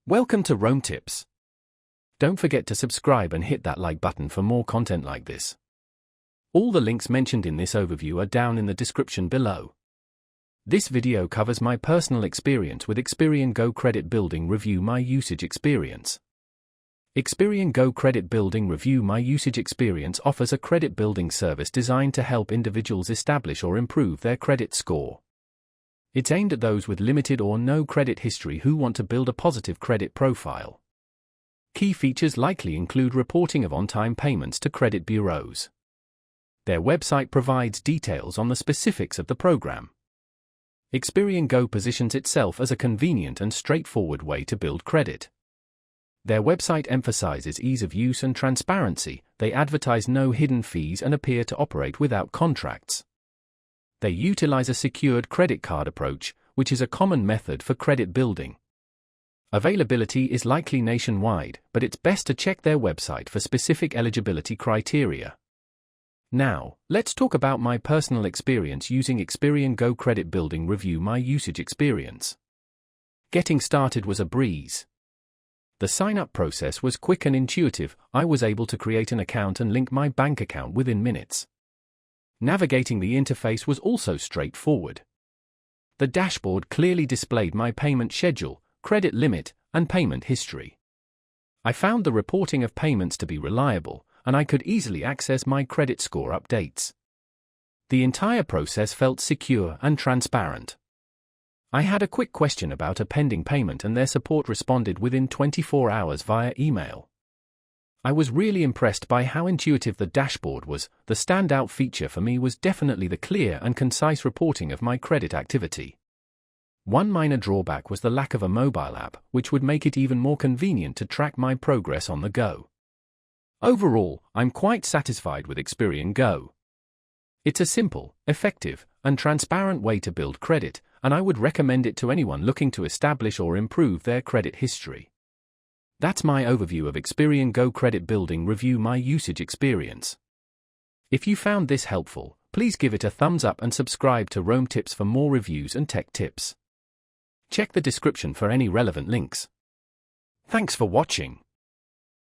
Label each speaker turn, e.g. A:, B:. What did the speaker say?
A: Welcome to Rome Tips. Don't forget to subscribe and hit that like button for more content like this. All the links mentioned in this overview are down in the description below. This video covers my personal experience with Experian Go Credit Building Review My Usage Experience. Experian Go Credit Building Review My Usage Experience offers a credit building service designed to help individuals establish or improve their credit score. It's aimed at those with limited or no credit history who want to build a positive credit profile. Key features likely include reporting of on-time payments to credit bureaus. Their website provides details on the specifics of the program. Experian Go positions itself as a convenient and straightforward way to build credit. Their website emphasizes ease of use and transparency. They advertise no hidden fees and appear to operate without contracts. They utilize a secured credit card approach, which is a common method for credit building. Availability is likely nationwide, but it's best to check their website for specific eligibility criteria. Now, let's talk about my personal experience using Experian Go Credit Building Review My Usage Experience. Getting started was a breeze. The sign-up process was quick and intuitive. I was able to create an account and link my bank account within minutes. Navigating the interface was also straightforward. The dashboard clearly displayed my payment schedule, credit limit, and payment history. I found the reporting of payments to be reliable, and I could easily access my credit score updates. The entire process felt secure and transparent. I had a quick question about a pending payment and their support responded within 24 hours via email. I was really impressed by how intuitive the dashboard was. The standout feature for me was definitely the clear and concise reporting of my credit activity. One minor drawback was the lack of a mobile app, which would make it even more convenient to track my progress on the go. Overall, I'm quite satisfied with Experian Go. It's a simple, effective, and transparent way to build credit, and I would recommend it to anyone looking to establish or improve their credit history. That's my overview of Experian Go Credit Building Review My Usage Experience. If you found this helpful, please give it a thumbs up and subscribe to Rome Tips for more reviews and tech tips. Check the description for any relevant links. Thanks for watching.